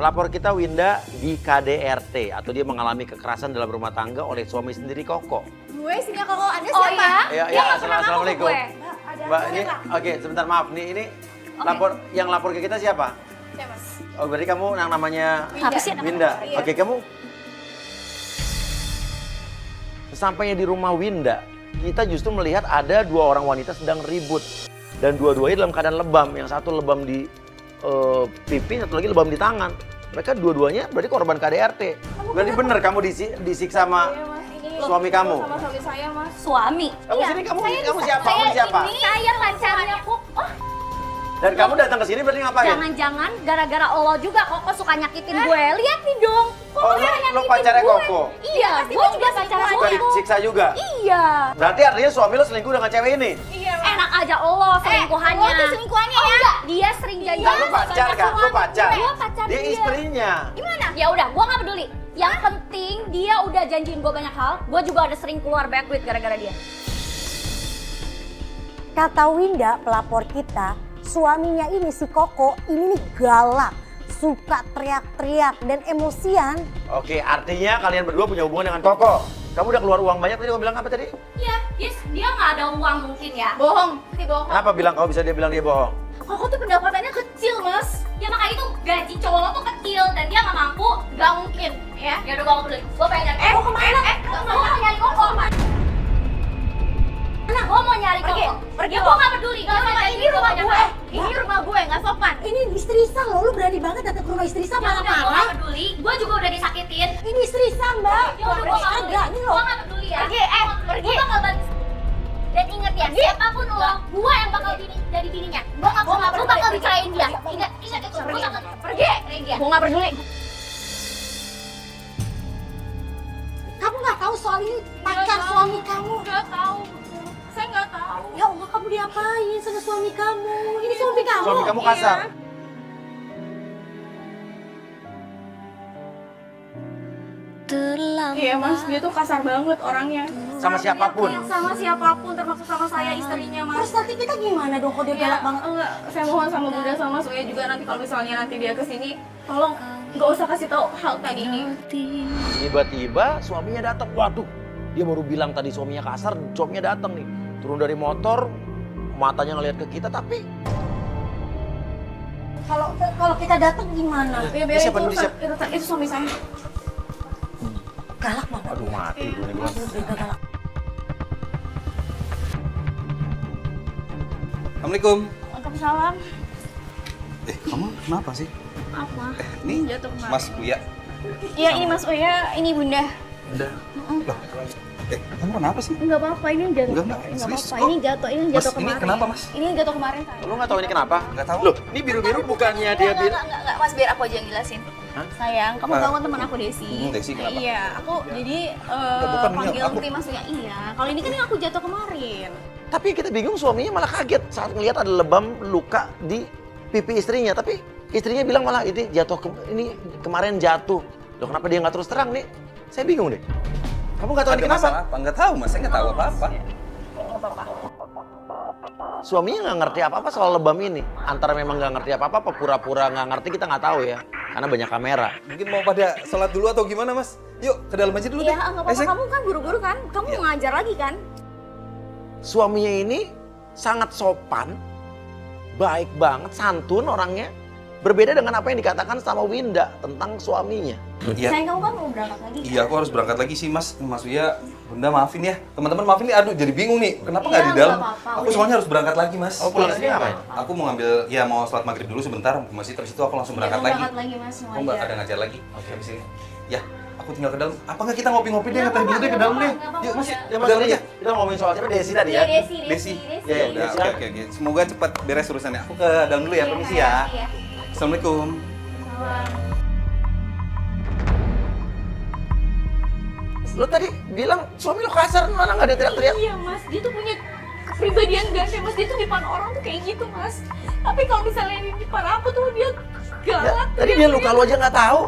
pelapor kita Winda di KDRT atau dia mengalami kekerasan dalam rumah tangga oleh suami sendiri Koko. Gue istrinya Koko, Anda Oh siapa? iya? Ya, Dia nggak pernah ngaku ke assalamualaikum. gue. Mbak, ini oke, sebentar maaf nih, ini yang lapor ke kita siapa? Siapa, Mas? Oh, berarti kamu yang namanya Apa sih namanya? Winda. Iya. Oke, kamu sesampainya di rumah Winda, kita justru melihat ada dua orang wanita sedang ribut dan dua-duanya dalam keadaan lebam. Yang satu lebam di pipi, satu lagi lebam di tangan. Mereka dua-duanya berarti korban KDRT. Berarti bener kamu disiksa sama Iya, Mas. Ini suami kamu. sama suami saya, Mas. Suami. Kamu sini, kamu siapa? Kamu siapa? Saya pacarnya kok. Oh, Dan kamu datang ke sini berarti ngapain? jangan-jangan gara-gara Allah juga Koko suka nyakitin gue. Lihat nih dong. Koko Oh, nyakitin lo pacarnya gue. Koko? Iya, gue juga pacarnya Suka Koko. disiksa juga? Iya. Berarti artinya suami lo selingkuh dengan cewek ini? Iya, Mas. Enak aja Allah selingkuhannya. Allah tuh selingkuhannya Oh, ya? enggak, dia sering janjian. Enggak, lo pacar kan? Lo pacar? Gue pacar Dia istrinya. Gimana? Ya udah, gue nggak peduli. Yang penting dia udah janjiin gue banyak hal. Gue juga ada sering keluar back with gara-gara dia. Kata Winda, pelapor kita, suaminya ini si Koko ini nih galak, suka teriak-teriak dan emosian. Oke, artinya kalian berdua punya hubungan dengan Koko. Kamu udah keluar uang banyak tadi, kamu bilang apa tadi? Iya, dia nggak ada uang mungkin ya. Bohong, si bohong. Kenapa bilang kau bisa dia bilang dia bohong? Koko tuh pendapatannya kecil, Mas. Ya makanya itu gaji cowok lo tuh kecil dan dia nggak mampu. Gak mungkin, ya. Ya udah gue mau beli. Gue pengen nyari. Koko kemana? Gue mau nyari Koko. Mana? Gue mau nyari Pergi, Koko. pergi Ya lo. gue nggak peduli. Gue Gak, pengen ini rumah banyak gue. hal. Ini rumah gue, gak sopan. Ini istri Sam loh, lu berani banget datang ke rumah istri Sam Ya udah gue nggak marah-marah. peduli. Gue juga udah disakitin. Ini istri Sam, Mbak. Ya udah gue nggak peduli. Agak nih Gue loh. nggak peduli ya. Pergi, pergi. Gue bakal bantu. Dan inget ya, siapapun lo, gue yang bakal jadi bininya. Gue bakal bicarain dia. Ingat itu. Gue bakal Pergi. dia. Gue gak peduli. Kamu nggak tahu soal ini pacar suami kamu. Gak tahu. Saya gak tahu. Ya Allah, kamu diapain sama suami kamu? Ini suami kamu. Suami kamu kasar. Iya, Mas. Dia tuh kasar banget orangnya. Sama siapapun. Sama siapapun, termasuk sama saya, istrinya, Mas. Terus nanti kita gimana dong kalau dia galak banget? Enggak, saya mohon sama Bunda sama Mas Uya juga nanti kalau misalnya nanti dia kesini, tolong nggak usah kasih tahu hal tadi ini. Tiba-tiba suaminya datang. Waduh, dia baru bilang tadi suaminya kasar, suaminya datang nih. Turun dari motor, matanya ngeliat ke kita, tapi Kalau kita datang gimana? Ya, biar Siapa dulu, siapa? itu suami saya. Galak banget. aduh mati gue nih bilang. Udah galak. Assalamualaikum. Waalaikumsalam. Kamu kenapa sih? Apa? Ini Jatuh kemarin. Mas Uya. Iya, ini Mas Uya, ini Bunda. Udah. Loh, kamu kenapa sih? Enggak apa-apa, ini jatuh. Enggak, serius. apa-apa. Ini jatuh Mas, kemarin. ini kenapa, Mas? Ini jatuh kemarin, saya. Lu nggak tahu ini kenapa? Nggak tahu. Loh, ini biru-biru bukannya dia bilang. Enggak, Mas, biar aku aja yang jelasin. Hah? Sayang, kamu tahu kan teman aku Desi? Desi kenapa? Iya, aku jadi bukan, ini panggil aku. Mas Uya. Iya, kalau ini kan yang aku jatuh kemarin. Tapi kita bingung suaminya malah kaget saat ngelihat ada lebam luka di pipi istrinya. Tapi istrinya bilang malah ini ini kemarin jatuh. Loh kenapa dia nggak terus terang nih? Saya bingung deh. Kamu nggak tahu ini Ada kenapa? masalah apa? Nggak tahu, Mas. Saya nggak tahu apa-apa. Enggak apa-apa. Suaminya nggak ngerti apa-apa soal lebam ini. Antara memang nggak ngerti apa-apa, apa pura-pura nggak ngerti kita nggak tahu ya. Karena banyak kamera. Mungkin mau pada sholat dulu atau gimana, Mas? Yuk, ke dalam aja dulu Iya, deh. enggak apa-apa. Sayang. Kamu kan buru-buru kan? Kamu mau ngajar lagi kan? Suaminya ini sangat sopan, baik banget, santun orangnya. Berbeda dengan apa yang dikatakan sama Winda tentang suaminya. Iya. Sayang, kamu kan mau berangkat lagi. Iya, aku harus berangkat lagi sih, Mas. Mas Uya, Bunda maafin ya. Teman-teman maafin nih. Aduh, jadi bingung nih. Kenapa nggak Iya, di dalam? nggak apa-apa, Aku udah. soalnya harus berangkat lagi, Mas. Oh, pulang sini ngapain? Aku mau ngambil, ya mau sholat maghrib dulu sebentar. Masih terus itu aku langsung berangkat lagi. Berangkat lagi, Mas. Aku nggak ada ngajar lagi. Oke, habis ini. Ya, aku tinggal ke dalam. Apa nggak kita ngopi-ngopi deh, ngeteh dulu deh ke dalam deh. Yuk, Mas. Ya Ke mas dalam ini aja. kita ngomongin soal siapa? Desi tadi Iya, ya? Desi. Ya, ya, Udah, Desi. oke. Semoga cepat beres urusannya. Aku ke dalam dulu ya, permisi ya. Iya. Assalamualaikum. Lo tadi bilang suami lo kasar, mana nggak ada teriak-teriak? Iya, Mas. Dia tuh punya kepribadian ganda, Mas. Dia tuh di depan orang tuh kayak gitu, Mas. Tapi kalau misalnya di depan aku tuh dia Ya, galak. tadi dia luka lo aja nggak tahu.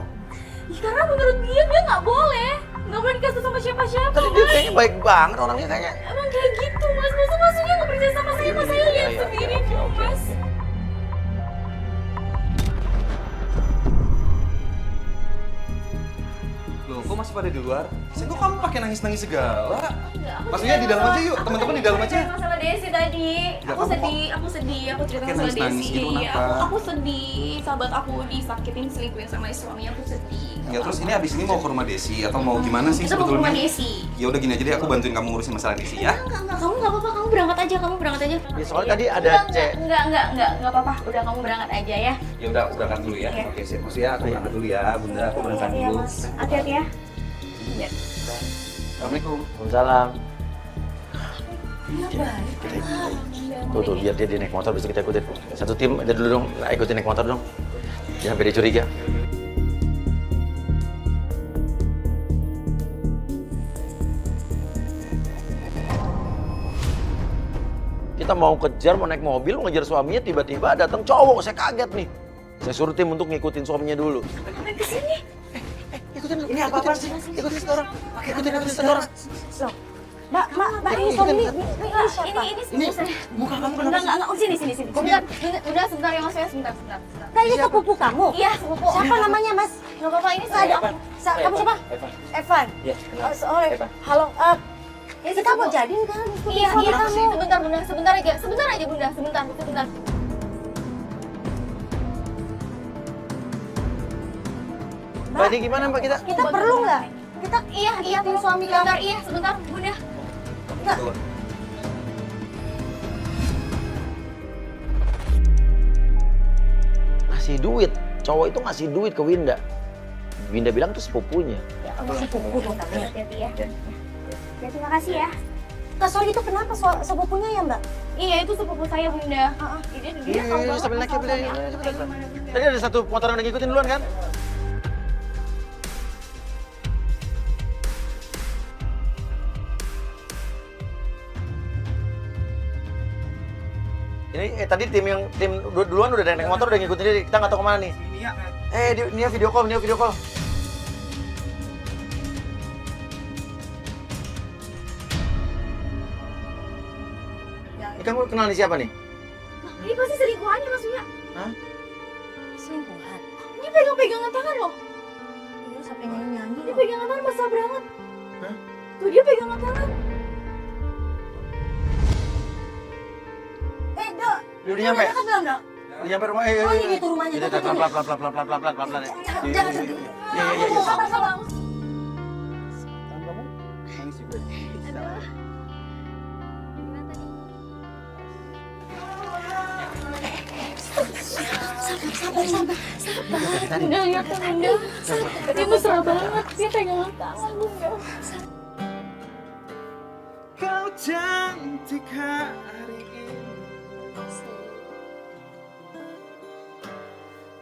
Ya, karena menurut dia nggak boleh. Nggak boleh dikasih sama siapa-siapa, Tadi dia Mas. kayaknya baik banget orangnya kayaknya. Emang kayak gitu, Mas. Maksudnya nggak percaya sama saya, Mas. Saya lihat Iya, sendiri iya, dong, oke, Mas. oke. Loh, kok masih pada di luar? Sen, kok kamu pakai nangis-nangis segala? Maksudnya di dalam aja yuk, teman-teman di dalam aja. Masalah Desi tadi. Ya, Aku kamu sedih, aku cerita Kayak masalah nangis-nangis Desi. gitu, Iya, kenapa? aku sedih. Sahabat aku disakitin, selingkuhin sama suaminya, aku sedih. Ya terus ini abis ini mau ke rumah Desi atau mau gimana sih Kita mau ke rumah sebetulnya? Desi. Ya udah gini aja deh, aku bantuin kamu ngurusin masalah Desi ya. Enggak, kamu nggak apa-apa, kamu berangkat aja, Ya, soalnya tadi ada Enggak apa-apa, udah kamu berangkat aja ya. Ya udah, aku berangkat dulu ya. Iya. Oke, siap. Maksudnya aku berangkat dulu ya, Bunda. Aku berangkat Iya, dulu. Mas. Hati-hati ya. Iya. Assalamualaikum. Waalaikumsalam. Tuh, biar dia naik motor bisa kita ikutin. Satu tim aja dulu dong, ikutin naik motor dong. Jangan sampai dia curiga. Kita mau kejar, mau naik mobil, mau ngejar suaminya, tiba-tiba datang cowok. Saya kaget nih. Saya suruh tim untuk ngikutin suaminya dulu. Ikutin, ini apa-apa sih? Ikutin satu orang. Ikutin satu orang. Loh, Mbak, ini suami ini siapa? Ini saya. Muka kamu Enggak, sini. Udah sebentar ya Mas ya, sebentar. Nah, ini sepupu kamu? Iya, sepupu. Siapa namanya, Mas? Enggak apa-apa, ini Nggak ada. saya. Kamu siapa? Evan. Iya, kenal. Sorry. Evan. Halo, kita mau jadiin kan? Iya, suami iya, kamu. sebentar aja Bunda, sebentar. Mbak, ini gimana Mbak kita? Kita perlu nggak? Kita Iya, tim suami sebentar, kamu. iya, sebentar, Bunda. Nggak. Ngasih duit. Cowok itu ngasih duit ke Winda. Winda bilang itu sepupunya. Sepupu dong. Hati-hati ya. Ya, terima kasih ya. Sorry, itu kenapa sepupunya ya, Mbak? Iya, itu sepupu saya, Bunda. Dia tahu banget sambil naik ya, masalah Bunda. saya. Kayak gimana, Bunda. Tadi ada satu motor yang ngikutin duluan kan? Ini tadi tim duluan udah naik motor udah ngikutin dia. Kita nggak tahu kemana nih. Nia video call. Ini kamu kenal nih siapa nih? Ini pasti selingkuhannya, Mas Uya. Hah? Selingkuhan. Ini pegang-pegangan tangan loh. Iya, sampai nyanyi-nyanyi. Ini pegangan tangan basah banget. Hah? Tuh dia pegangan tangan. Dok. Udah nyampe? Kan belum, Dok? Udah nyampe rumah? Oh, ini gitu rumahnya. Udah, pelan-pelan ya. Jangan sedih. Iya. Sabar. Sabar. Bunda, lihat kan, Bunda. Dia mesra banget. Dia pegangan tangan, Bunda. Kau cantik hari ini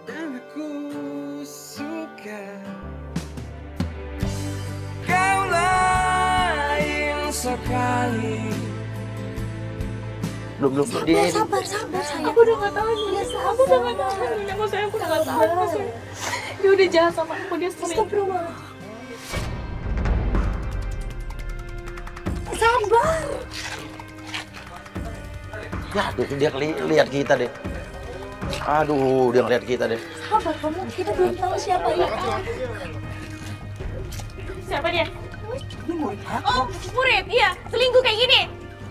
dan aku suka kau lain sekali. Belum. Sabar, sayang. Aku udah gak tahan, Bunda. Aku udah gak tahan, Bunda. Maksudnya aku udah gak tahan, maksudnya. Dia udah jahat sama aku, dia selingkuh. Sabar. Ya, aduh, dia lihat kita deh. Aduh, dia ngeliat kita deh. Sabar, kamu. Kita belum tahu siapa ya. Siapa dia? Ini murid aku. Oh, murid, iya. Selingkuh kayak gini.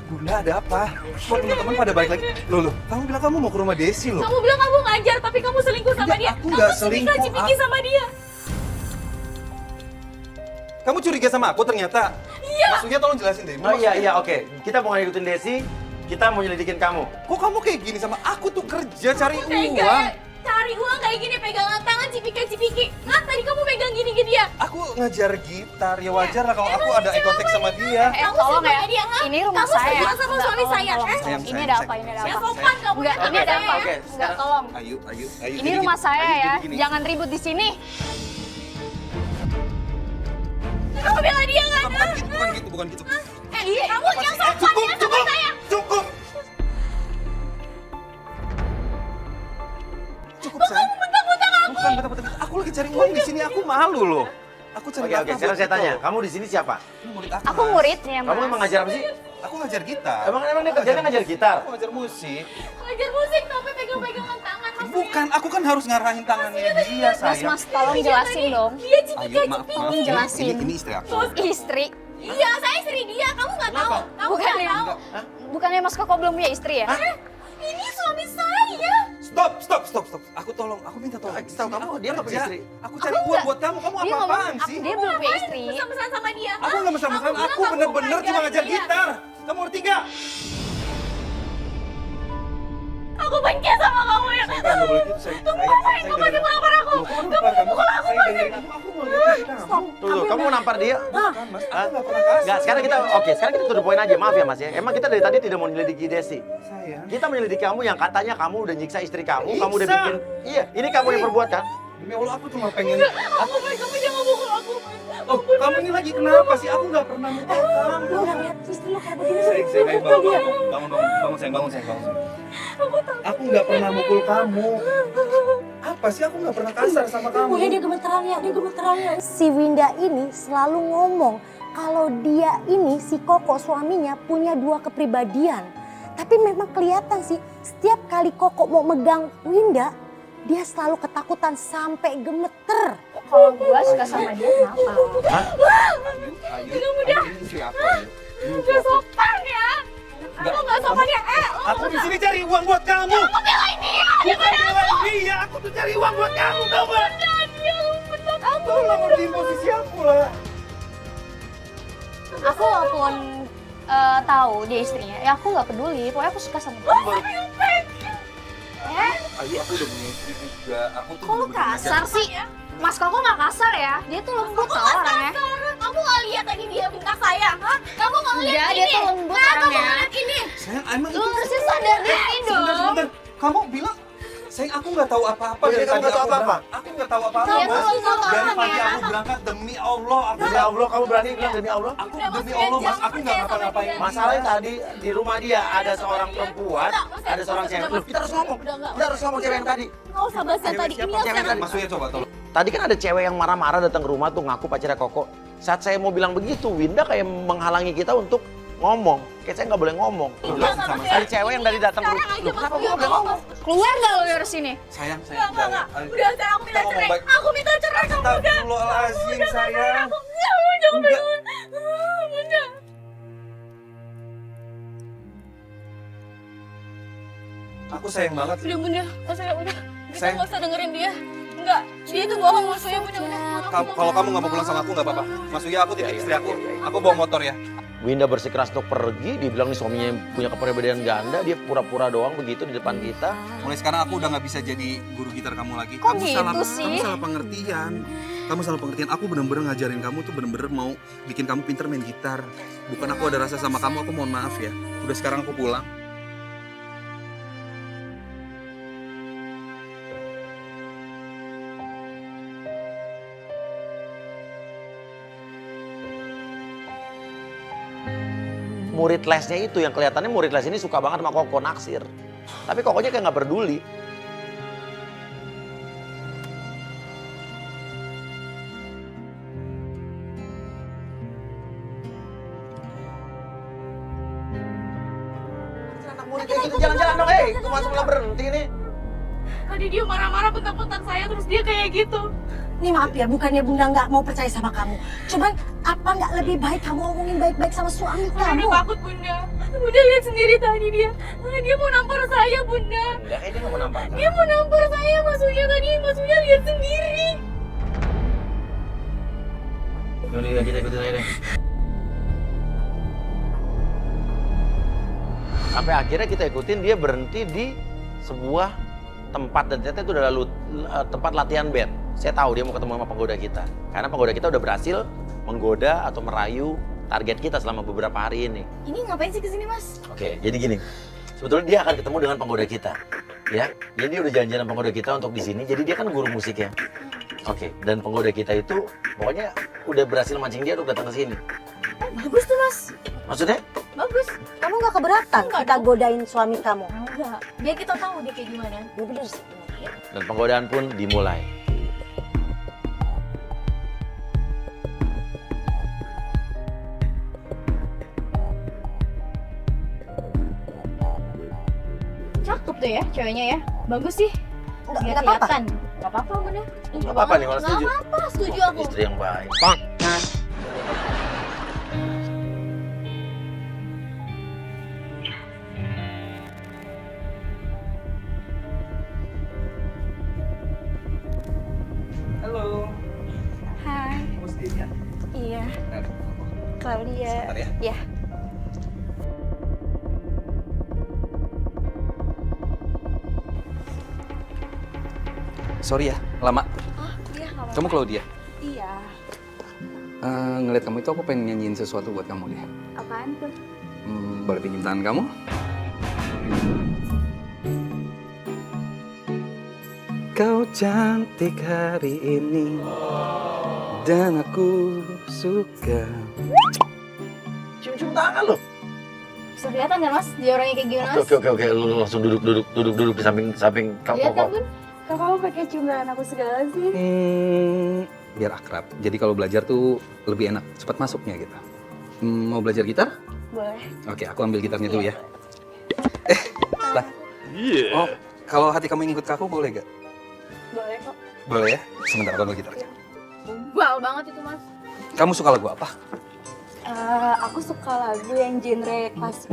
Bunda, ada apa? Kok teman-teman pada balik lagi? Loh, kamu bilang kamu mau ke rumah Desi loh. Kamu bilang kamu ngajar, tapi kamu selingkuh sama Enggak, dia. aku nggak Kamu selingkuh, cipika-cipiki sama dia. Kamu curiga sama aku ternyata? Iya. Maksudnya tolong jelasin deh. Oh iya, oke. Kita mau ngikutin Desi, kita mau nyelidikin kamu. Kok kamu kayak gini sama aku tuh kerja cari Tega, uang? cari uang kayak gini, pegangan tangan, cipika-cipiki. Nah, tadi kamu pegang gini ke dia. Aku ngajar gitar, ya wajar lah kalau aku ada eye contact sama dia. Kamu tolong selingkuh ya. sama dia, ha? Ini rumah kamu saya. selingkuh sama suami saya. Sayang, Ini sayang, ada sayang. apa? Ini ada Ya apa? sopan kamu. Enggak, ya, ini ada sama apa? saya. Enggak, tolong. Ayo. Ini jadi rumah gini. saya Ayo, ya. jadi gini. Jangan ribut di sini. Kamu bela dia nggak? Bukan gitu. Kamu yang sopan ya sama saya. Cukup. Cukup, sayang. Mentang-mentang aku. Bukan betul-betul. Aku lagi cari uang di sini, aku malu loh. Aku cari Oke, sekarang saya tanya, kamu di sini siapa? Ini murid aku. Aku Mas. muridnya, Mas. Kamu emang ngajar apa sih? Aku ngajar gitar. Emang dia kerjanya ngajar gitar? Aku ngajar musik. Ngajar musik tapi pegang-pegangan tangan. Mas bukan. Aku kan harus ngarahin tangannya dia, sayang. Mas, tolong jelasin dong. Dia Ayo, maaf. Tolong jelasin. Ini istri aku. Istri? Iya, saya istri dia. Kamu nggak tahu. Kamu nggak Bukannya, tahu. bukannya Mas Koko belum punya istri ya? Ini suami saya. Stop. Aku minta tolong. Tahu kamu, dia nggak punya istri. Aku cari uang buat kamu. Kamu Dia apa-apaan ngomong, sih? dia belum punya istri. Mesra-mesraan sama dia. Aku nggak mesra-mesraan. Aku bener-bener cuma ngajar gitar. Kamu ngerti nggak? Aku benci sama kamu ya. Saya nggak boleh gitu. Kamu masih melamar aku. Kamu pukul aku. Saya dengerin aku mau ngajar gitar. Tuh, kamu mau nampar dia? Bukan, Mas. Aku nggak pernah kasar. Enggak, sekarang kita to the point aja. Maaf ya Mas ya. Emang kita dari tadi tidak mau menyelidiki Desi. Sayang. Kita menyelidiki kamu yang katanya kamu udah nyiksa istri kamu, kamu udah Nyiksa? bikin. Iya, ini kamu yang perbuat kan? Demi Allah, aku cuma pengen. Kamu jangan pukul aku. Oh, kamu ini lagi kenapa sih? Aku nggak pernah mukul kamu. Lu udah lihat istri lu kayak begini. Sayang, bangun, sayang. Aku nggak pernah mukul kamu. Apa sih? Aku nggak pernah kasar sama kamu. Dia gemeteran ya, dia gemeteran ya. Si Winda ini selalu ngomong kalau dia ini si Koko suaminya punya dua kepribadian. Tapi memang kelihatan sih setiap kali Koko mau megang Winda, dia selalu ketakutan sampai gemeter. Kalau gua suka sama dia kenapa? Ayo, ini siapa ya? Gak sopan ya. Kamu gak sopan ya. Aku di sini cari uang buat kamu. Kamu belain dia. Bukan belain dia, aku tuh cari uang buat kamu, tau gak? Tolong ngertiin posisi aku lah. Aku walaupun tahu dia istrinya, ya aku nggak peduli. Pokoknya aku suka sama dia. Ayo, aku udah punya istri juga. Aku tuh Kok lu kasar sih? Mas Koko nggak kasar ya? Dia tuh lembut tau orangnya. Kamu gak lihat tadi dia bentak saya, hah? Kamu gak Enggak, lihat dia ini? tuh lembut Kamu orangnya. gak lihat ini? Sayang, emang Lu harusnya sadar diri dong. Sebentar. Kamu bilang, sayang aku nggak tahu apa-apa. Oh, jadi Dari kamu tadi nggak tahu aku apa-apa? berangkat. Aku nggak tahu apa-apa. Dia tuh Mas. lembut Dari orangnya. pagi aku berangkat demi Allah. Demi Allah, kamu berani bilang demi Allah? Aku demi Allah, Mas. Aku nggak ngapa-ngapain. Masalahnya tadi di rumah dia ada seorang perempuan, ada seorang cewek. Loh, kita harus ngomong. Kita harus ngomong cewek yang tadi. Gak usah bahas yang tadi. Siapa Ini cewek sekarang. tadi? Mas Uya coba tolong. Tadi kan ada cewek yang marah-marah datang ke rumah tuh ngaku pacarnya Koko. Saat saya mau bilang begitu, Winda kayak menghalangi kita untuk ngomong. Kayak saya nggak boleh ngomong. Jelasin sama saya. Ada cewek yang dari datang ke rumah. Sekarang aja Loh, kenapa Mas gue nggak boleh Uya ngomong? Keluar nggak lo dari sini? Sayang. Enggak. Ayo. Udah, sekarang aku minta Kita ngomong cerai. baik. Aku minta cerai kamu udah. Astagfirullahaladzim, sayang. Jangan Enggak. Bunda. Aku sayang banget. Udah, Bunda. Maksudnya udah. Kita Sayang. gak usah dengerin dia. Enggak, dia itu bohong maksudnya. Bunda, udah. Kalau kamu nggak mau pulang sama aku nggak apa-apa. Mas Uya, aku titip istri aku. Aku bawa motor ya. Winda bersikeras untuk pergi, dibilang nih suaminya yang punya kepribadian ganda, dia pura-pura doang begitu di depan kita. Mulai sekarang aku udah nggak bisa jadi guru gitar kamu lagi. Kok kamu gitu sih? Kamu salah pengertian. Kamu salah pengertian. Aku bener-bener ngajarin kamu tuh bener-bener mau bikin kamu pinter main gitar. Bukan aku ada rasa sama kamu. Aku mohon maaf ya. Udah sekarang aku pulang. Murid lesnya itu yang kelihatannya murid les ini suka banget sama Koko, naksir. Tapi Kokonya kayak nggak peduli. Anak murid kayak gitu jalan-jalan dong, itu masuk malah berhenti nih. Tadi dia marah-marah bentak-bentak saya, terus dia kayak gitu. Nih maaf ya, bukannya Bunda nggak mau percaya sama kamu. Cuman apa nggak lebih baik kamu ngomongin baik-baik sama suami Bunda kamu? takut, Bunda. Bunda lihat sendiri tadi dia. Dia mau nampar saya, Bunda. Enggak, kayak dia nggak mau nampar. Dia mau nampar saya, Mas Uya tadi. Mas Uya lihat sendiri. Yaudah, kita ikutin aja deh. Sampai akhirnya kita ikutin, dia berhenti di sebuah tempat, dan ternyata itu adalah tempat latihan band. Saya tahu dia mau ketemu sama penggoda kita. Karena penggoda kita udah berhasil menggoda atau merayu target kita selama beberapa hari ini. Ini ngapain sih kesini, Mas? Oke, jadi gini. Sebetulnya dia akan ketemu dengan penggoda kita. Ya, jadi dia udah janjian sama penggoda kita untuk di sini. Jadi dia kan guru musik ya. Oke, dan penggoda kita itu pokoknya udah berhasil mancing dia untuk datang ke sini. Bagus tuh, Mas. Maksudnya? Bagus. Kamu nggak keberatan Enggak kita godain suami kamu? Enggak. Biar kita tahu dia kayak gimana. Ya bener sih. Dan penggodaan pun dimulai. Cakep tuh ya ceweknya ya. Bagus sih. Biar nggak apa-apa. kelihatan. Nggak apa-apa bener. Nggak apa-apa nih kalau Nggak setuju. apa-apa, setuju aku. Istri yang baik. Halo. Hai. Kamu sendirian? Iya, Nah, Claudia. sebentar ya. Ya. Sorry ya, lama. Oh, iya nggak apa-apa. Kamu Claudia? Iya. Ngeliat kamu itu aku pengen nyanyiin sesuatu buat kamu deh. Apaan tuh? Boleh pinjam tangan kamu? Kau cantik hari ini dan aku suka. Cium-cium tangan lo. Bisa kelihatan kan mas, dia orangnya kayak gimana mas? Oke. Lu langsung duduk di samping kamu. Lihat kan Bun? Kok kamu pakai cium tangan aku segala sih? Biar akrab. Jadi kalau belajar tuh lebih enak, cepat masuknya gitu. Mau belajar gitar? Boleh. Oke, aku ambil gitarnya dulu ya. Lah. Oh, kalau hati kamu ingin ikut ke aku boleh gak? Boleh kok. Boleh ya? Sebentar aku ambil gitarnya. Wow banget itu mas. Kamu suka lagu apa? Aku suka lagu yang genre klasik.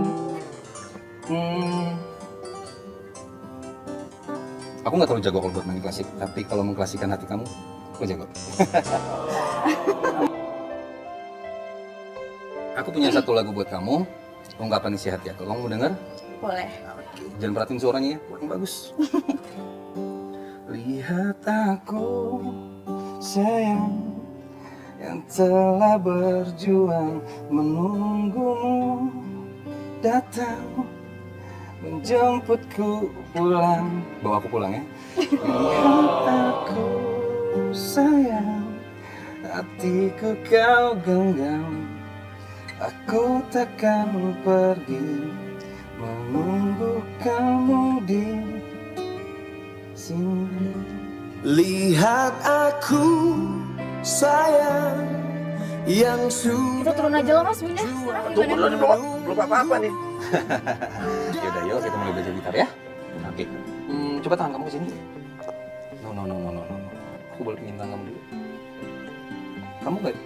Aku nggak terlalu jago kalau buat main klasik, tapi kalau mengklasikan hati kamu, aku jago. Aku punya satu lagu buat kamu, ungkapan isi hati aku. Kamu mau denger? Boleh. Oke. Jangan perhatiin suaranya ya, kurang bagus. Lihat aku, sayang, yang telah berjuang menunggumu datang menjemputku pulang. Bawa aku pulang ya. Lihat aku, sayang, hatiku kau genggam. Aku takkan pergi menunggu kamu di sini. Lihat aku, sayang, yang Kita sudah turun aja lah mas, Winda. Sekarang Tunggu dulu gimana? nih, belum apa-apa nih. Yaudah, yuk kita mulai belajar gitar ya. Oke. Coba tangan kamu ke sini. No. Aku boleh pinjam tangan kamu dulu.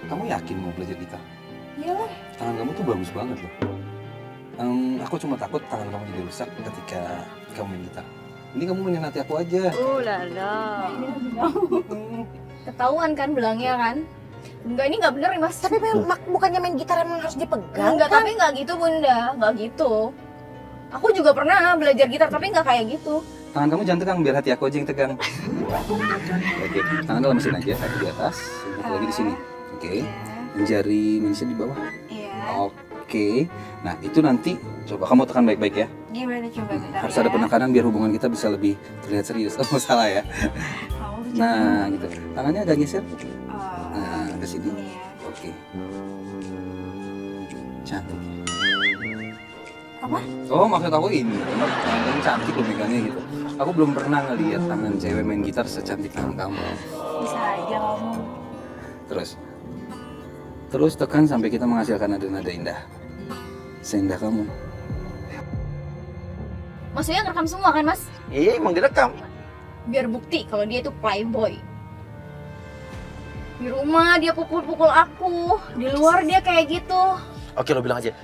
Kamu yakin mau belajar gitar? Iyalah. Tangan kamu tuh bagus banget loh. Aku cuma takut tangan kamu jadi rusak ketika kamu main gitar. Ini kamu mainin hati aku aja. Lala. Ketahuan kan belangnya kan? Enggak, ini nggak bener nih mas. Tapi memang bukannya main gitar emang harus dipegang Enggak, kan? tapi nggak gitu bunda, nggak gitu. Aku juga pernah belajar gitar tapi nggak kayak gitu. Tangan kamu jangan tegang, biar hati aku aja yang tegang. Oke, tangannya lemesin aja, kaki di atas, satu lagi di sini. Oke, jari manisnya di bawah. Iya. Oke, nah itu nanti coba kamu tekan baik-baik ya. Gimana coba bentar Harus ada penekanan biar hubungan kita bisa lebih terlihat serius. Kamu salah ya. Nah, gitu. Tangannya agak geser. Nah, ke sini. Ini ya. Oke. Cantik. Apa? Oh, maksud aku ini. Tangan cantik loh megangnya gitu. Aku belum pernah ngeliat tangan cewek main gitar secantik tangan kamu. Bisa aja kamu. Terus tekan sampai kita menghasilkan nada-nada indah. Seindah kamu. Maksudnya ngerekam semua kan mas? Iya, emang direkam. Biar bukti kalau dia itu playboy. Di rumah dia pukul-pukul aku, di luar dia kayak gitu. Oke, lo bilang aja.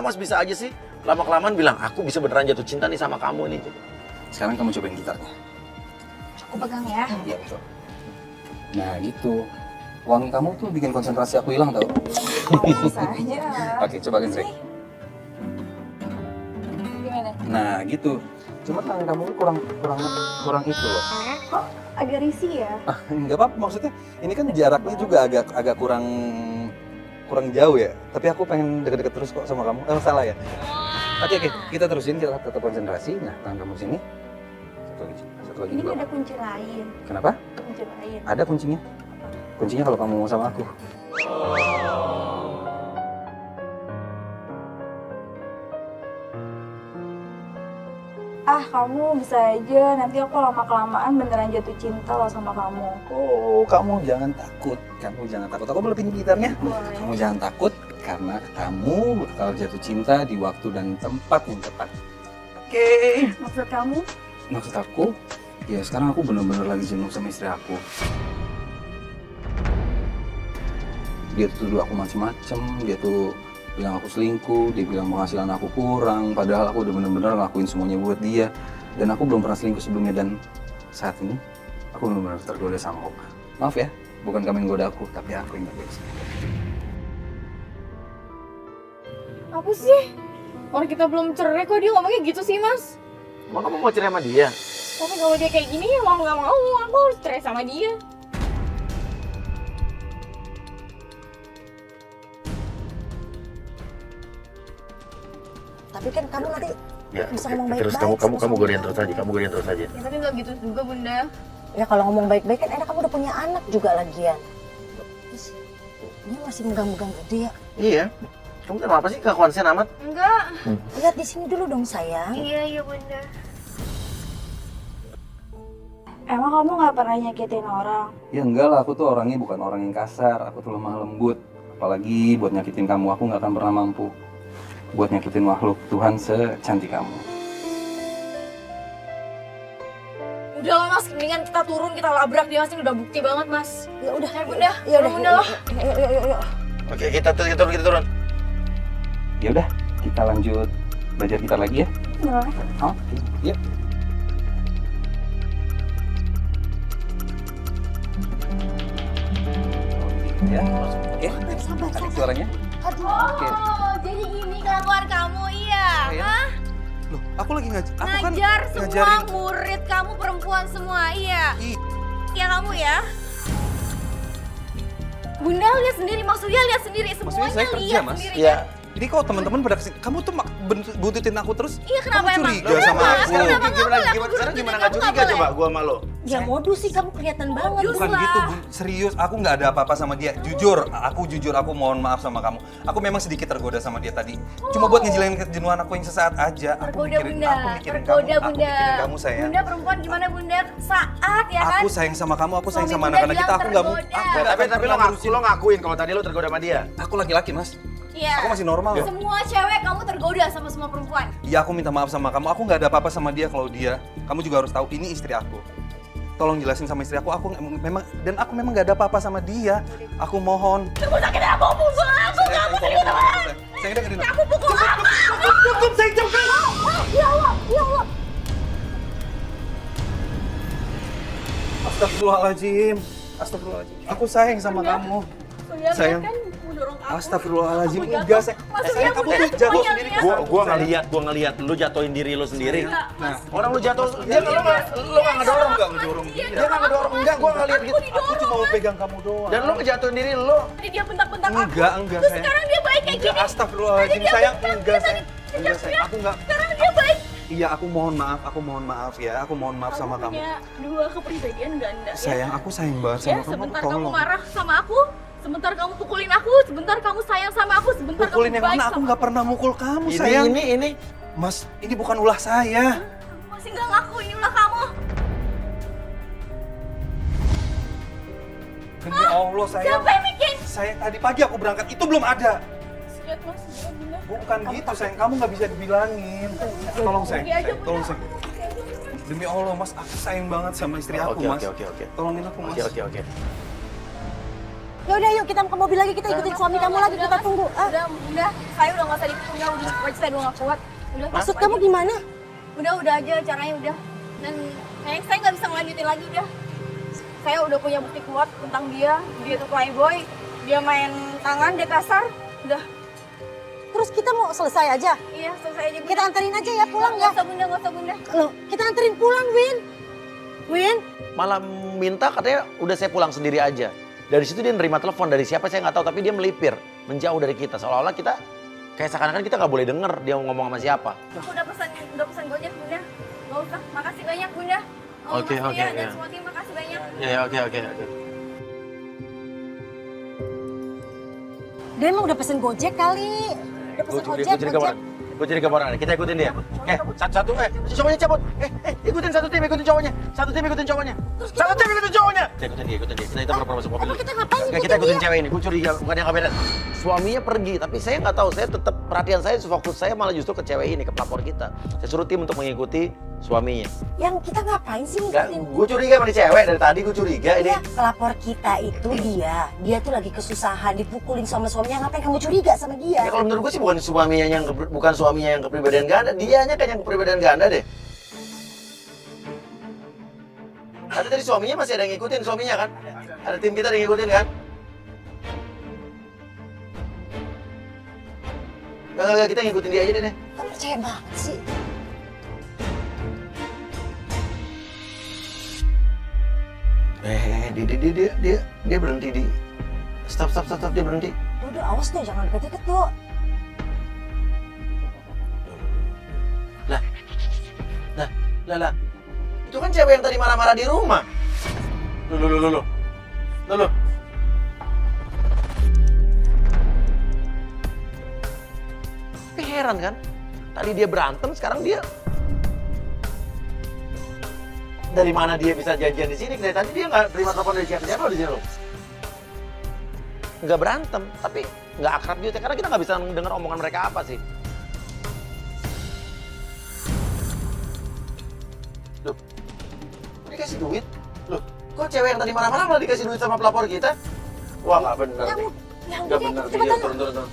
Mas bisa aja sih. Lama-kelamaan bilang, aku bisa beneran jatuh cinta nih sama kamu nih. Sekarang kamu cobain gitarnya. Aku pegang ya. Iya, betul. Nah, gitu. Wangi kamu tuh bikin konsentrasi aku hilang tau. Bisa aja. Oke, coba Gendrek. Gimana? Nah, gitu. Cuma tangan kamu kurang itu loh. Kok agak risih ya? Enggak apa-apa, maksudnya ini kan jaraknya juga agak kurang jauh ya. Tapi aku pengen deket-deket terus kok sama kamu. Salah ya? Oke, kita terusin, kita tetap konsentrasi. Nah, tangan kamu sini. Satu lagi Ini di bawah. ada kunci lain. Kenapa? Kunci lain. Ada kuncinya. Kuncinya kalau kamu mau sama aku. Ah, kamu bisa aja. Nanti aku lama-kelamaan beneran jatuh cinta loh sama kamu. Oh, kamu jangan takut. Aku boleh pinjam gitarnya? Boleh. Kamu jangan takut karena kamu bakal jatuh cinta di waktu dan tempat yang tepat. Oke. Maksud kamu? Maksud aku, Ya sekarang aku bener-bener lagi jenuh sama istri aku. Dia tuh tuduh aku macem-macem, dia tuh bilang aku selingkuh, dia bilang penghasilan aku kurang, padahal aku udah bener-bener ngelakuin semuanya buat dia. Dan aku belum pernah selingkuh sebelumnya, dan saat ini aku bener-bener tergoda sama Oka. Maaf ya, bukan kamu yang goda aku, tapi aku yang goda sama kamu. Apa sih? Orang kita belum cerai kok dia ngomongnya gitu sih, Mas. Emang kamu mau cerai sama dia? Tapi kalau dia kayak gini ya mau nggak mau, aku harus cerai sama dia. Tapi kan kamu nanti Ya, bisa oke. ngomong Terus baik-baik kamu sama godain suami terus aja, kamu godain terus aja. Ya tapi nggak gitu juga, Bunda. Ya kalau ngomong baik-baik kan enak, kamu udah punya anak juga lagian. Terus, dia masih megang-megang gede ya. Iya. Kamu kenapa sih kekonsen amat? Enggak. Lihat di sini dulu dong sayang. Iya, Bunda. Emang kamu nggak pernah nyakitin orang? Ya enggak lah, aku tuh orangnya bukan orang yang kasar, aku tuh lemah lembut. Apalagi buat nyakitin kamu, aku nggak akan pernah mampu buat nyakitin makhluk Tuhan secantik kamu. Udah lah, Mas, mendingan kita turun, kita labrak dia, Mas. Ini udah bukti banget, Mas. Ya udah, Ya, Bunda. ya udah, Bunda lah. yuk. Oke, kita turun. Ya udah, kita lanjut belajar kita lagi ya. Oke, yuk. Ya, oke. Sabar, Adik sabar. suaranya. Oke. Oh, jadi gini kelakuan kamu, iya? Iya. Hah? Loh, aku lagi aku kan Ngajar semua ngajarin. murid kamu perempuan semua, iya? Ya kamu ya? Bunda lihat sendiri, maksudnya lihat sendiri, Maksudnya semuanya saya kerja, lihat Mas. sendiri. Iya. Ini kok teman-teman pada kesini, kamu tuh buntutin aku terus. Iya, kenapa kamu emang? curiga Kenapa? sama aku. Kenapa nggak boleh? Sekarang Aku gimana buntutin nggak kamu, curiga nggak coba boleh. gua sama lo? Ya modus sih, kamu kelihatan banget. Modus. Bukan lah. gitu, serius. Aku nggak ada apa-apa sama dia. Jujur, aku mohon maaf sama kamu. Aku memang sedikit tergoda sama dia tadi. Cuma buat ngejalanin kejenuhan aku yang sesaat aja. Tergoda Bunda, aku mikirin tergoda kamu. Aku Bunda. mikirin kamu sayang. Bunda perempuan gimana Bunda? Saat ya kan? Aku sayang sama kamu, aku sayang Suami sama Bunda anak-anak kita. bilang Aku nggak mau. tergoda. Aku nggak Tapi akan lo pernah ngurusin. ngakuin kalau tadi lo tergoda sama dia. Aku laki-laki, Mas. Iya. Aku masih normal. Semua cewek kamu tergoda sama semua perempuan. Iya, aku minta maaf sama kamu. Aku nggak ada apa-apa sama dia. Kalau dia, kamu juga harus tahu ini istri aku. Tolong jelasin sama istri aku memang nggak ada apa-apa sama dia. Aku mohon. Kamu sakit apa pukul aku? Kamu serius sama aku? Saya dengerin. Kamu pukul aku? Cukup, saya cukup. Ya Allah, ya Allah. Astagfirullahaladzim. Astagfirullahaladzim. Aku sayang sama kamu. Sayang. kan mendorong aku. Astagfirullahaladzim. Aku jatuh. Enggak, sayang. Maksudnya Sayang, kamu Bunda tuh jatuh semuanya sendiri. lihat. Gua ngeliat lu jatuhin diri lu sendiri. Nah, Orang lu jatuh, dia lu nggak ngedorong. nggak ngedorong dia. Dia nggak ngedorong, enggak. Gua ngeliat gitu. Aku cuma mau pegang kamu doang. Dan lu ngejatuhin diri lu. Tadi dia bentak-bentak aku. Enggak, Terus sayang. sekarang dia baik kayak Enggak, gini. astagfirullahaladzim, Tadi dia sayang. bentak, Enggak, dia sayang. tadi Enggak, sayang. Aku enggak. Sekarang dia baik. Iya, aku mohon maaf ya. Aku mohon maaf sama kamu. Punya dua kepribadian ganda ya. Sayang, aku sayang banget Ya, sama kamu. sebentar Tolong. kamu marah sama aku, sebentar kamu pukulin aku, sebentar kamu sayang sama aku, sebentar Pukulin kamu yang baik mana? Aku sama nggak pernah mukul kamu, Ini, sayang. ini. Mas, ini bukan ulah saya. aku. Masih nggak ngaku ini ulah kamu. Demi Allah, sayang. Siapa yang bikin? Saya tadi pagi aku berangkat, itu belum ada. Lihat mas, lihat bener. Bukan gitu, sayang. Kamu nggak bisa dibilangin. Tolong, sayang. Pergi aja, Bunda. Tolong, sayang. Demi Allah, Mas, aku sayang banget sama istri aku, Mas. Oke. Tolongin aku, Mas. Oke. Ya udah yuk kita ke mobil lagi, kita ikutin suami kamu lagi, kita tunggu. Ah, Udah, saya udah nggak usah ditunggu, udah pokoknya saya udah nggak kuat. Udah, maksud kamu gimana? udah aja caranya udah. Dan saya nggak bisa ngelanjutin lagi udah. Saya udah punya bukti kuat tentang dia tuh playboy, dia main tangan, dia kasar, udah. Terus kita mau selesai aja? Iya, selesai aja. Bunda. Kita anterin aja ya pulang ya? Nggak usah bunda. Loh, kita anterin pulang, Win. Win? Malah minta katanya udah saya pulang sendiri aja. Dari situ dia nerima telepon dari siapa saya nggak tahu, tapi dia melipir, menjauh dari kita. Seolah-olah kita kayak seakan-akan kita nggak boleh denger dia ngomong sama siapa. Aku udah pesan Gojek bunda. Nggak usah, makasih banyak bunda. Oke, makasih ya, oke, dan ya. semua tim makasih banyak. Ya, oke. Dia emang udah pesen Gojek kali. Udah pesen Gojek. Gue jadi gambaran, kita ikutin dia. Satu-satu, cowoknya cabut. Ikutin satu tim, ikutin cowoknya. Satu tim ikutin cowoknya. Satu tim ikutin cowoknya. Ikutin dia. Kita pura-pura masuk mobil. Apa kita ngapain Oke, kita ikutin cewek ini. Gue curiga, bukan yang gak beres. Suaminya pergi, tapi saya nggak tahu. Saya tetap perhatian saya, fokus saya malah justru ke cewek ini, ke pelapor kita. Saya suruh tim untuk mengikuti suaminya. Yang kita ngapain sih Enggak, ngikutin? gue curiga sama nih cewek dari tadi gue curiga ini. Iya, pelapor kita itu dia tuh lagi kesusahan, dipukulin sama suaminya, ngapain kamu curiga sama Ya dia? kalau menurut gue sih bukan suaminya yang kepribadian ganda, dianya kan yang kepribadian ganda deh. Ada tadi suaminya masih ada yang ngikutin suaminya kan? Ada tim kita yang ngikutin kan? Enggak, kita ngikutin dia aja deh. Kamu percaya banget sih? Dia berhenti di stop dia berhenti. Udah awas tuh, jangan deket-deket tuh. Lah. Itu kan cewek yang tadi marah-marah di rumah. Loh. Tapi heran kan? Tadi dia berantem, sekarang dia dari mana dia bisa janjian di sini? Dari tadi dia nggak terima telepon dari siapa di sini loh. Nggak berantem, tapi nggak akrab juga karena kita nggak bisa dengar omongan mereka apa sih. Loh, dikasih duit? Loh, kok cewek yang tadi marah-marah malah dikasih duit sama pelapor kita? Wah, nggak bener nih. Nggak bener, dia turun.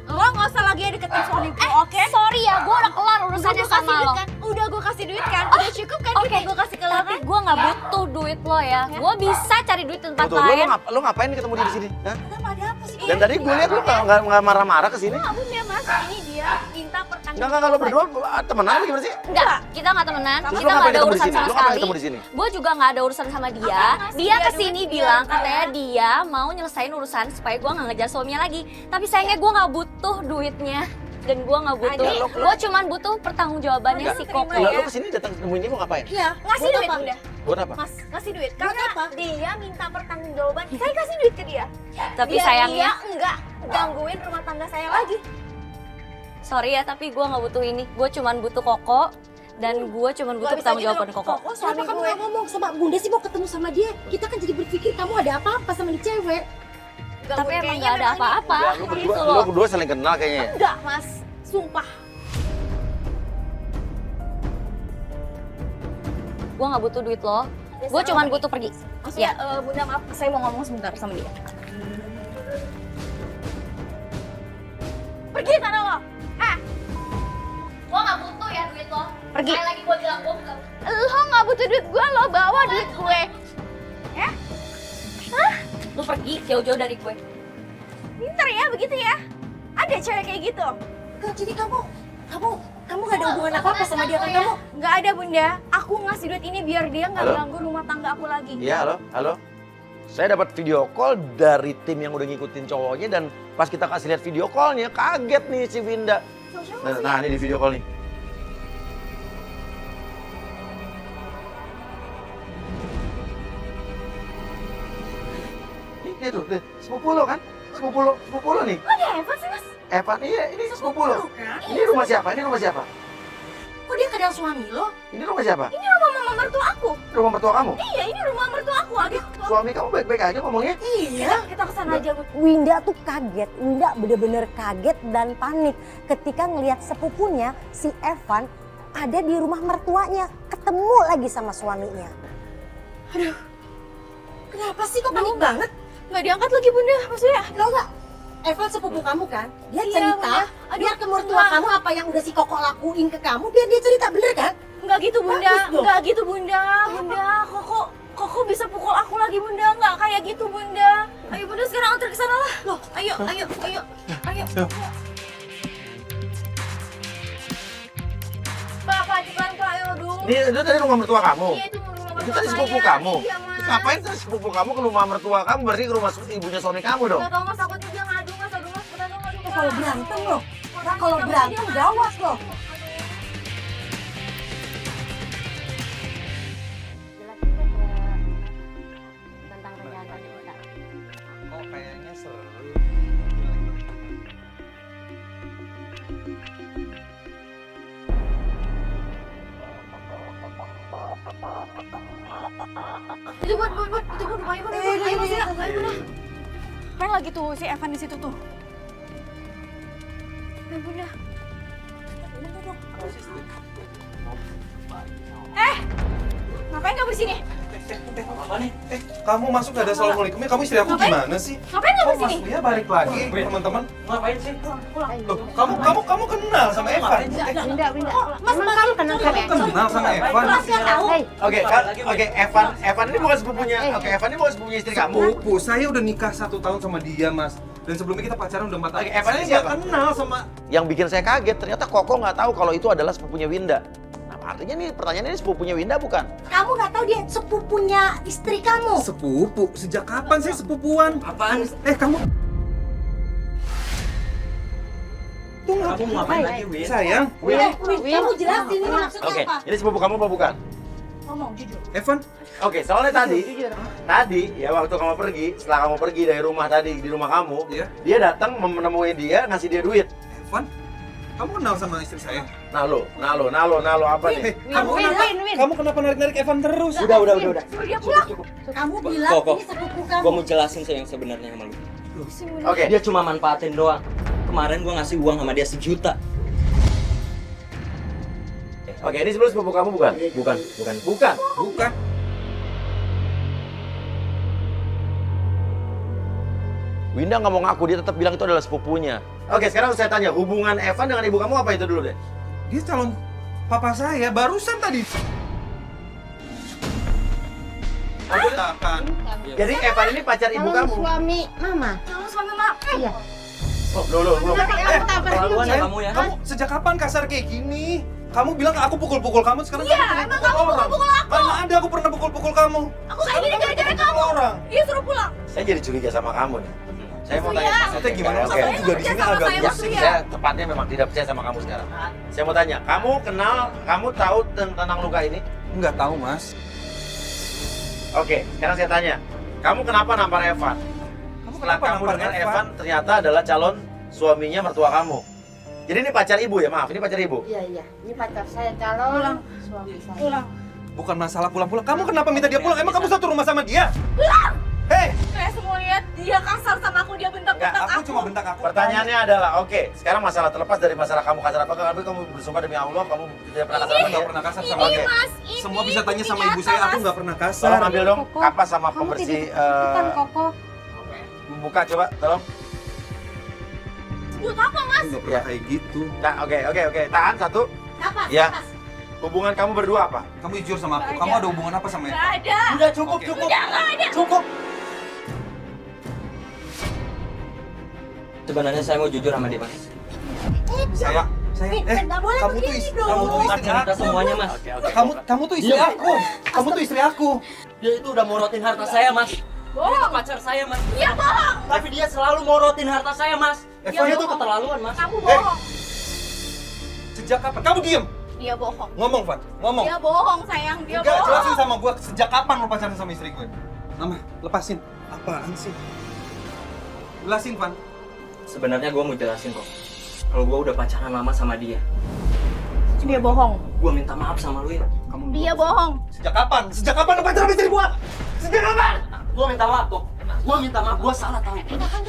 Lo nggak usah lagi deketin suami gue, oke? Sorry ya, gue udah kelar urusannya Udah gue kasih sama duit lo. kan? Udah gue kasih duit kan? Udah cukup kan duit yang gue kasih ke lo Tapi kan? gue nggak butuh duit lo ya. Gue bisa cari duit di tempat Betul, lain. lo ngapain ketemu dia di sini? Hah? Kenapa ada apa sih? Dan tadi gue lihat lo nggak marah-marah ke sini. Enggak bunda mas, ini dia minta pertanggung Enggak, kalau berdua temenan apa gimana sih? Enggak, kita nggak temenan. Terus Kita lo nggak ngapain ada ketemu di urusan sini? sama Lo ngapain sekali. ketemu di sini? Gue juga nggak ada urusan sama dia. Dia kesini bilang katanya dia mau nyelesain urusan supaya gue nggak ngejar suaminya lagi. Tapi sayangnya gue nggak butuh duitnya. Dan gue nggak butuh. Gue cuman butuh pertanggungjawabannya si Koko. Lo kesini datang nemuin dia mau ngapain? Iya, Ngasih duit bunda. Buat apa? Mas, ngasih duit. Buat Karena apa? dia minta pertanggungjawaban. Saya kasih duit ke dia. Tapi Biar sayangnya, dia enggak gangguin rumah tangga saya lagi. sorry ya, tapi gue nggak butuh ini. Gue cuman butuh Koko. Dan gue cuman butuh pertanggungjawaban Koko. Koko Kenapa suami kamu gue. gak ngomong sama Bunda sih mau ketemu sama dia? Kita kan jadi berpikir kamu ada apa-apa sama nih cewek. Tapi emang nggak ada apa-apa. Lo Gitu berdua, loh. lo berdua saling kenal kayaknya. Enggak mas, sumpah. Gue nggak butuh duit lo. Gue cuman butuh pergi. Maksudnya, bunda maaf, saya mau ngomong sebentar sama dia. Pergi sana lo. Gue nggak butuh ya duit lo. Pergi. Sekali lagi gue bilang gue nggak. Lo nggak butuh duit gue, lo bawa duit gue. Lo pergi jauh-jauh dari gue. Pinter ya begitu ya. Ada cewek kayak gitu. Kak, jadi kamu gak ada hubungan apa-apa sama dia kan kamu? Nggak ada bunda. Aku ngasih duit ini biar dia nggak Halo? ganggu rumah tangga aku lagi. Iya, halo. Saya dapat video call dari tim yang udah ngikutin cowoknya dan pas kita kasih lihat video callnya kaget nih si Winda. Nah, ini di video call nih. Ini tuh, sepupu lo kan? Sepupu lo nih. Kok ada Evan sih mas? Evan, iya, ini sepupu lo. Kan? Ini rumah siapa? Kok dia kenal suami lo? Ini rumah siapa? Ini rumah mama mertua aku. Rumah mertua kamu? Iya ini rumah mertua aku. Aduh. Suami kamu baik-baik aja ngomongnya? Iya. Kita kesana aja bu. Winda tuh kaget, Winda bener-bener kaget dan panik ketika ngelihat sepupunya si Evan ada di rumah mertuanya, ketemu lagi sama suaminya. Kenapa sih kok panik banget? Nggak diangkat lagi bunda. Maksudnya? Lo gak? Evan sepupu kamu kan? Dia Iya, cerita, Bunda. Aduh, biar ke mertua Bunda. kamu apa yang udah si Koko lakuin ke kamu, biar dia cerita, bener kan? Nggak gitu bunda. Bagus dong. Nggak gitu bunda. Bunda, Koko bisa pukul aku lagi bunda. Nggak kayak gitu bunda. Ayo bunda sekarang antar ke sana lah. Loh, ayo. Pak, cepetan Pak, ayo dong. Ini itu dari rumah mertua kamu? Iya itu rumah mertua Itu tadi sepupu saya. kamu? Iya mas. Ngapain tadi sepupu kamu ke rumah mertua kamu? Berarti ke rumah ibunya suami kamu dong? Nggak tahu mas, aku juga ngadu mas. Aduh mas, cepetan dong ngadu mas. Kalau berantem loh, kalau berantem gawat loh. Tentang rencana kita. Kok kayaknya seru. Itu buat, itu buat rumahnya bunda. Ayo mas ya, ayo bunda. Kan lagi tuh si Evan di situ tuh. Ya bunda. Ngapain kamu di sini? Kamu masuk gak ada assalamualaikumnya? Kamu istri aku Ngapain? gimana sih? Ngapain kamu di sini? Mas Lia balik lagi, teman-teman. Ngapain sih? Loh, kamu kenal sama Evan? Winda. Mas, kamu kenal Kamu kenal sama Evan? Mas nggak tahu. Oke, Evan ini bukan sepupunya. Oke, Evan ini bukan sepupunya istri kamu. Sepupu, saya udah nikah 1 tahun sama dia, Mas. Dan sebelumnya kita pacaran udah 4 tahun. Oke, Evan ini Saya siapa? nggak kenal sama... Yang bikin saya kaget, ternyata Koko nggak tahu kalau itu adalah sepupunya Winda. Nah, artinya nih pertanyaannya ini sepupunya Winda bukan? Kamu nggak tahu dia sepupunya istri kamu? Sepupu? Sejak kapan sih sepupuan? Apaan? Kamu... Tunggu, Kamu mau ngapain lagi, Win? sayang. Kamu jelasin ini maksudnya Oke, apa? ini sepupu kamu apa bukan? Ngomong jujur. Evan, Oke, soalnya tadi ya waktu kamu pergi, setelah kamu pergi dari rumah tadi di rumah kamu, Iya. dia datang menemui dia, ngasih dia duit. Evan, kamu kenal sama istri saya? Nalo apa nih? Kamu kenapa narik-narik Evan terus? Udah. Dia pulang. Kamu bilang Kok? ini sepupu kamu. Gua mau jelasin yang sebenarnya sama lu. Oke, Dia cuma manfaatin doang. Kemarin gua ngasih uang sama dia 1 juta. oke, ini sebelum sepupu kamu bukan? Bukan. Bukan. Winda nggak mau ngaku, dia tetap bilang itu adalah sepupunya. Oke, sekarang saya tanya, hubungan Evan dengan ibu kamu apa itu dulu deh? Dia calon papa saya barusan tadi. Aku akan. Jadi Evan ini pacar ibu kamu? Suami mama. Kamu suami mak. Iya. Oh, belum. Keterlaluan ya kamu ya. Kamu sejak kapan kasar kayak gini? Kamu bilang aku pukul-pukul kamu, sekarang Iya, emang kamu pukul-pukul aku. Mana ada aku pernah pukul-pukul kamu? Aku kayak gini gara-gara Pukul kamu. orang. Dia suruh pulang. Saya jadi curiga sama kamu nih. Saya mau tanya, Maksudnya gimana? Oke. Aku juga di sini Sama agak saya pusing. maksudnya. Saya tepatnya memang tidak percaya sama kamu sekarang. Saya mau tanya, kamu tahu tentang luka ini? Enggak tahu, Mas. Oke, sekarang saya tanya, kamu kenapa nampar Evan? Kamu Setelah kenapa kamu nampar dengan Evan? Evan ternyata adalah calon suaminya mertua kamu. Jadi ini pacar ibu ya, maaf, ini pacar ibu. Iya. Ini pacar saya calon suami saya. Pulang. Bukan masalah pulang-pulang. Kamu kenapa minta dia pulang? Emang kamu satu rumah sama dia? Pulang. Hei! Kayak semua lihat dia kasar sama aku, dia Enggak, bentak-bentak aku aku. cuma bentak aku. Pertanyaannya adalah, oke, sekarang masalah terlepas dari masalah kamu kasar apa, tapi kamu bersumpah demi Allah, kamu tidak pernah kasar Aku sama nggak dia. pernah kasar sama Ini dia. mas, ini Semua bisa tanya sama bukti ibu saya, nyata, aku Mas. nggak pernah kasar. Tolong ambil dong Koko, kapas sama kamu pembersih. Bukan Koko. Buka coba, tolong. Buat apa mas? Nggak pernah kayak gitu. Nah, oke. Tahan satu. Apa? Ya. Hubungan kamu berdua apa? Kamu jujur sama aku. Nggak Kamu ada. ada hubungan apa sama Gak Evan? ada. Udah cukup. Udah gak ada. Cukup. Sebenarnya saya mau jujur sama dia, Mas. Saya, nggak boleh kamu tuh begini istri, dong. kamu tuh Bongkar istri cerita aku. semuanya, Mas. Kamu tuh istri aku. Kamu tuh istri aku. Dia itu udah morotin harta saya, Mas. Dia itu pacar saya, Mas. Iya bohong. Tapi dia selalu morotin harta saya, Mas. Evan Dia itu itu keterlaluan, Mas. Kamu bohong. Sejak kapan? Kamu diem. Dia bohong. Ngomong, Van. Ngomong. Dia bohong sayang, dia Enggak, bohong. jelasin sama gue sejak kapan lo pacaran sama istri gue? Mama, lepasin. Apaan sih? Jelasin, Van. Sebenarnya gue mau jelasin kok. Kalau gue udah pacaran lama sama dia. Dia bohong. Gue minta maaf sama lu ya. Kamu Dia bohong. Sejak kapan? Sejak kapan lo pacaran sama istri gue? Sejak kapan? Gue minta maaf kok. Gue minta maaf. Gue salah tahu.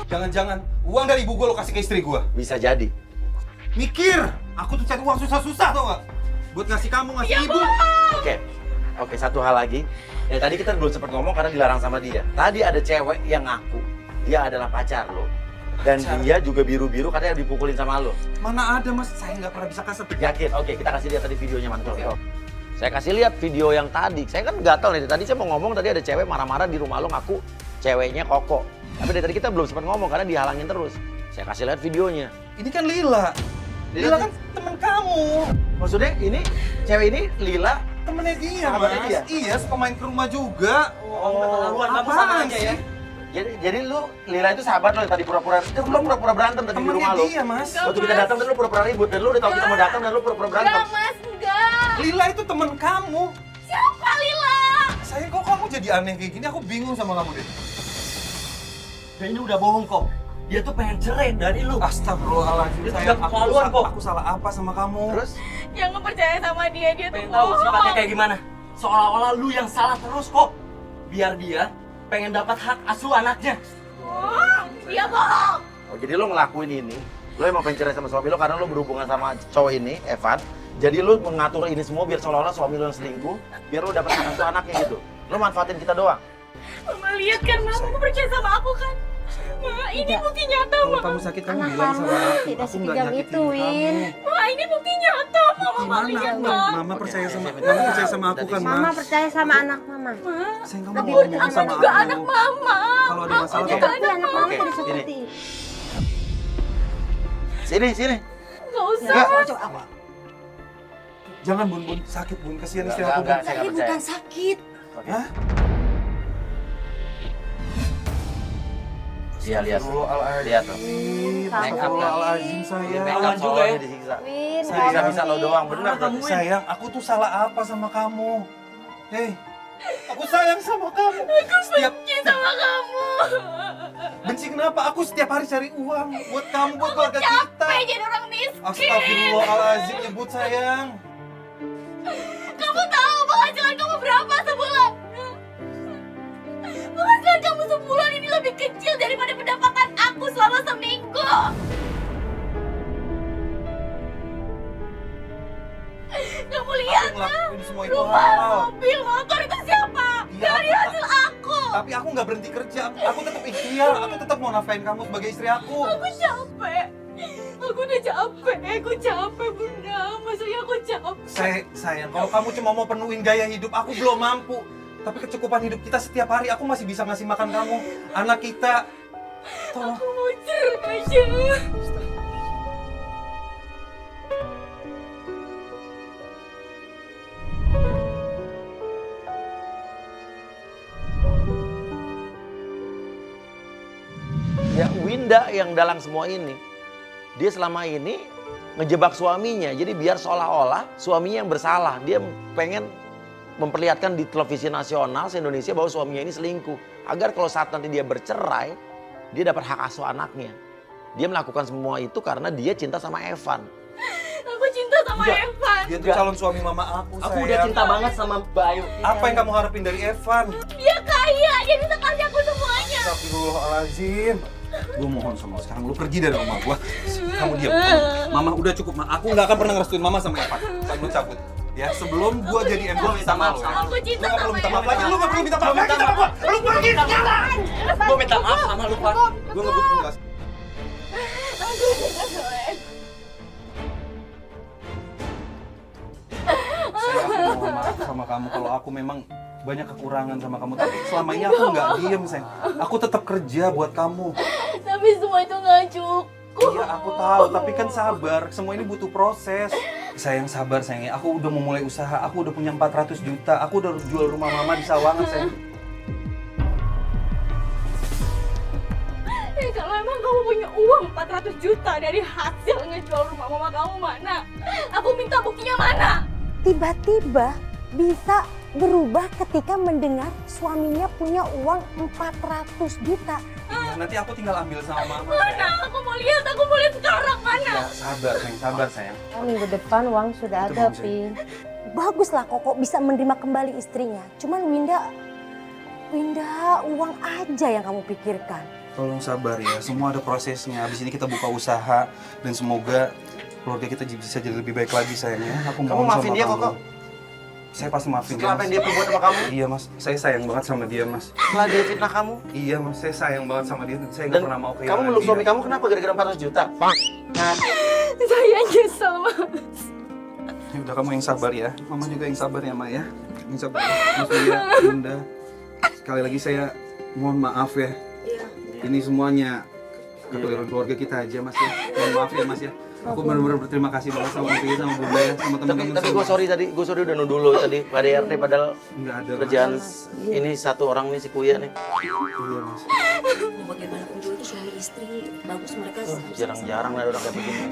Jangan-jangan uang dari ibu gue lo kasih ke istri gue. Bisa jadi. Mikir, aku tuh cari uang susah-susah tau gak? Buat ngasih kamu, ngasih ibu. Oke, satu hal lagi. Ya tadi kita belum sempat ngomong karena dilarang sama dia. Tadi ada cewek yang ngaku dia adalah pacar lo. Dan Pacar? dia juga biru-biru katanya dipukulin sama lo. Mana ada, Mas? Saya nggak pernah bisa kasar. Yakin? Oke, kita kasih lihat tadi videonya mantul. Saya kasih lihat video yang tadi. Saya kan gatel nih. Tadi saya mau ngomong tadi ada cewek marah-marah di rumah lo ngaku ceweknya Koko. Tapi dari tadi kita belum sempat ngomong karena dihalangin terus. Saya kasih lihat videonya. Ini kan Lila. Lila kan temen kamu. Maksudnya ini cewek ini Lila. Temennya dia, Sahabatnya Mas. dia? Iya, suka main ke rumah juga. Oh, keterlaluan. Kamu sama apaan aja ya. sih? Jadi lu Lila itu sahabat lo yang tadi pura-pura. Itu lu pura-pura berantem tadi di Temennya rumah lo. dia, Mas. Waktu kita datang dan lu pura-pura ribut dan lu udah tahu kita mau datang dan lu pura-pura berantem. Enggak mas, enggak. Lila itu temen kamu. Siapa Lila? Sayang, kok kamu jadi aneh kayak gini? Aku bingung sama kamu deh. Dia ini udah bohong kok. Dia tuh pengen cerai dari lu. Astagfirullahaladzim, Itu sayang. udah keterlaluan kok. Aku salah apa sama kamu? Terus Jangan percaya sama dia, dia tuh Pengen tahu sifatnya bohong. kayak gimana? Seolah-olah lu yang salah terus kok. Biar dia pengen dapat hak asuh anaknya. Bohong. Dia bohong. oh jadi lu ngelakuin ini Lo emang pengen cerai sama suami lo karena lo berhubungan sama cowok ini, Evan. Jadi lo mengatur ini semua biar seolah-olah suami lo yang selingkuh, biar lo dapat hak asuh anaknya gitu. Lo manfaatin kita doang. Mama lihat kan, Mama percaya sama aku kan. Ma, ini bukti nyata, Kalau Ma. kamu sakit kamu Anak bilang kamu sama aku. tidak Aku nggak sekejam nyakitin itu, Win. kamu. Ma, ini bukti nyata, Mama lihat, Ma. Mama percaya sama aku kan, Mama Mas. percaya sama anak Mama. Sayang kamu Lebih ngomong percaya sama Juga aku. anak Mama. Kalau ada masalah Juga kamu Tapi anak Mama Oke, tidak ini. seperti itu. Sini, sini. Gak usah. Enggak. jangan Bun, sakit Bun, kasihan istri Enggak, aku. enggak, Bun. saya Ini nggak percaya. bukan sakit. Hah? Iya, lihat. Astagfirullahaladzim. Lihat tuh. Astagfirullahaladzim sayang. Make up juga ya. soalnya disiksa. Win, Bisa-bisa lo doang, bener Kamu berarti. sayang, aku tuh salah apa sama kamu? Hei, aku sayang sama kamu. Setiap Sama kamu. benci kenapa? Aku setiap hari cari uang buat kamu, buat keluarga kita. Capek jadi orang miskin. Astagfirullahaladzim, nyebut sayang. Kamu tahu penghasilan kamu berapa sebulan? Penghasilan kamu sebulan ini lebih kecil daripada pendapatan aku selama seminggu. Kamu lihat Aku ngelakuin semua itu rumah, halal. mobil, motor itu siapa? Iya, Dari aku- hasil aku. Tapi aku nggak berhenti kerja. Aku tetap ikhtiar. Aku tetap mau nafkahin kamu sebagai istri aku. Aku capek. Aku udah capek. Aku capek, Bunda. Maksudnya aku capek. Sayang, kalau kamu cuma mau penuhin gaya hidup, aku belum mampu. Tapi kecukupan hidup kita setiap hari, aku masih bisa ngasih makan kamu, anak kita. Tolong. Aku mau cerai aja. Ya Winda yang dalam semua ini, dia selama ini ngejebak suaminya. Jadi biar seolah-olah suaminya yang bersalah. Dia pengen memperlihatkan di televisi nasional se-Indonesia bahwa suaminya ini selingkuh. Agar kalau saat nanti dia bercerai, dia dapat hak asuh anaknya. Dia melakukan semua itu karena dia cinta sama Evan. Aku cinta sama Evan. Dia tuh calon suami mama aku, Aku sayang. udah cinta banget sama Bayu. Apa yang kamu harapin dari Evan? Dia kaya, dia bisa kasih aku semuanya. Astagfirullahaladzim. Gue mohon sama lo, sekarang lu pergi dari rumah gua. Kamu diam. Mama udah cukup, Ma. Aku nggak akan pernah ngerestuin mama sama Evan. Sekarang lu cabut. Ya, sebelum gua jadi MC, minta maaf lu. sama Aku cinta Lu nggak perlu sama minta maaf Evan. lagi. Lu nggak perlu minta maaf lagi sama gua. Lu pergi sekarang. Gue minta maaf sama lu, Pak. Gua ngebut enggak. Aku cinta sama Evan. Saya aku mohon maaf sama kamu kalau aku memang banyak kekurangan sama kamu. Tapi selama ini aku nggak diem, sayang. Aku tetap kerja buat kamu. Tapi semua itu gak cukup. Iya, aku tahu. Tapi kan sabar. Semua ini butuh proses. Sayang, sabar sayang. Aku udah mau mulai usaha. Aku udah punya 400 juta. Aku udah jual rumah mama di Sawangan, sayang. Kalau emang kamu punya uang 400 juta dari hasil ngejual rumah mama kamu mana? Aku minta buktinya mana? tiba-tiba bisa berubah ketika mendengar suaminya punya uang 400 juta. Iya, nanti aku tinggal ambil sama mama, Mana? sayang. Aku mau lihat sekarang mana? Ya, sabar sayang. Minggu depan uang sudah Itu ada, bagus, Pin. Baguslah Koko bisa menerima kembali istrinya. Cuman Winda, uang aja yang kamu pikirkan. Tolong sabar ya, semua ada prosesnya. Habis ini kita buka usaha dan semoga keluarga kita bisa jadi lebih baik lagi sayangnya. Aku Kamu mohon maafin sama dia, kamu. Koko? Saya pasti maafin dia. Setelah apa Mas. yang dia perbuat sama kamu? Iya mas, saya sayang banget sama dia mas. Setelah dia fitnah kamu? Iya mas, saya sayang banget sama dia. Saya Dan nggak pernah mau kehilangan kamu meluk dia. suami kamu kenapa gara-gara 400 juta? Saya nyesel, Mas. Ya udah kamu yang sabar ya. Mama juga yang sabar ya, Ma ya. Yang sabar. Mas Lia, Bunda. Sekali lagi saya mohon maaf ya. Ini semuanya kekeliruan keluarga kita aja, Mas ya. Mohon maaf ya, Mas ya. Aku benar-benar berterima kasih banget sama Mas Lia, sama Bunda ya, sama teman-teman. Tapi gue sorry tadi, gue sorry udah nuduh lo tadi pada RT padahal Enggak ada. Mas. kerjaan ini satu orang nih si Kuya nih. Iya, Mas. Bagaimanapun juga itu suami istri, bagus mereka Jarang-jarang ada orang kayak begini.